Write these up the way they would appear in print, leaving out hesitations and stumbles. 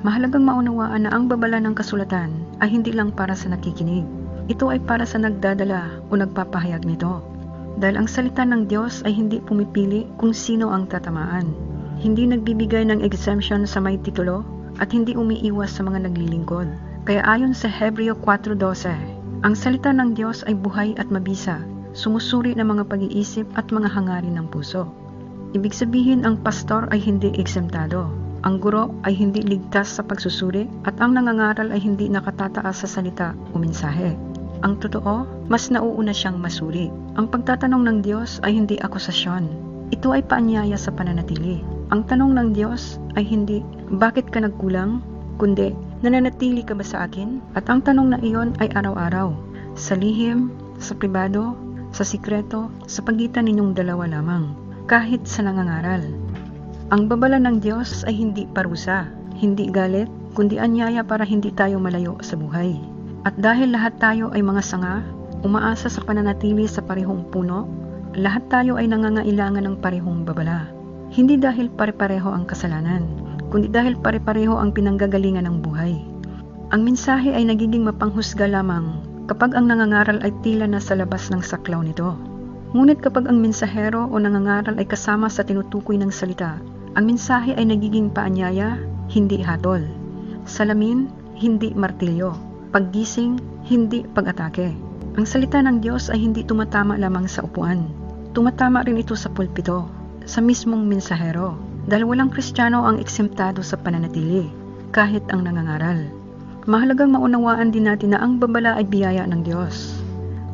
Mahalagang maunawaan na ang babala ng kasulatan ay hindi lang para sa nakikinig. Ito ay para sa nagdadala o nagpapahayag nito. Dahil ang salita ng Diyos ay hindi pumipili kung sino ang tatamaan. Hindi nagbibigay ng exemption sa may titulo at hindi umiiwas sa mga naglilingkod. Kaya ayon sa Hebreo 4:12, ang salita ng Diyos ay buhay at mabisa, sumusuri ng mga pag-iisip at mga hangarin ng puso. Ibig sabihin ang pastor ay hindi exemptado. Ang guro ay hindi ligtas sa pagsusuri at ang nangangaral ay hindi nakatataas sa salita o mensahe. Ang totoo, mas nauuna siyang masuri. Ang pagtatanong ng Diyos ay hindi akusasyon. Ito ay paanyaya sa pananatili. Ang tanong ng Diyos ay hindi, bakit ka nagkulang? Kundi, nananatili ka ba sa akin? At ang tanong na iyon ay araw-araw. Sa lihim, sa pribado, sa sikreto, sa pagitan ninyong dalawa lamang. Kahit sa nangangaral. Ang babala ng Diyos ay hindi parusa, hindi galit, kundi anyaya para hindi tayo malayo sa buhay. At dahil lahat tayo ay mga sanga, umaasa sa pananatili sa parehong puno, lahat tayo ay nangangailangan ng parehong babala. Hindi dahil pare-pareho ang kasalanan, kundi dahil pare-pareho ang pinanggagalingan ng buhay. Ang mensahe ay nagiging mapanghusga lamang kapag ang nangangaral ay tila nasa labas ng saklaw nito. Ngunit kapag ang mensahero o nangangaral ay kasama sa tinutukoy ng salita, ang mensahe ay nagiging paanyaya, hindi hatol. Salamin, hindi martilyo. Paggising, hindi pag-atake. Ang salita ng Diyos ay hindi tumatama lamang sa upuan. Tumatama rin ito sa pulpito, sa mismong mensahero. Dahil walang Kristiyano ang eksemptado sa pananatili, kahit ang nangangaral. Mahalagang maunawaan din natin na ang babala ay biyaya ng Diyos.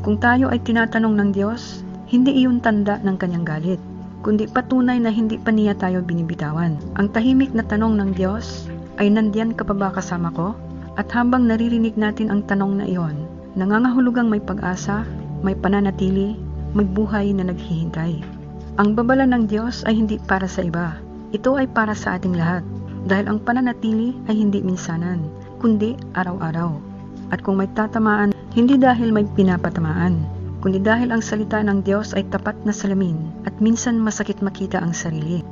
Kung tayo ay tinatanong ng Diyos, hindi iyon tanda ng kanyang galit, kundi patunay na hindi pa niya tayo binibitawan. Ang tahimik na tanong ng Diyos ay, nandiyan ka pa ba kasama ko? At habang naririnig natin ang tanong na iyon, nangangahulugang may pag-asa, may pananatili, may buhay na naghihintay. Ang babala ng Diyos ay hindi para sa iba. Ito ay para sa ating lahat. Dahil ang pananatili ay hindi minsanan, kundi araw-araw. At kung may tatamaan, hindi dahil may pinapatamaan, kundi dahil ang salita ng Diyos ay tapat na salamin at minsan masakit makita ang sarili.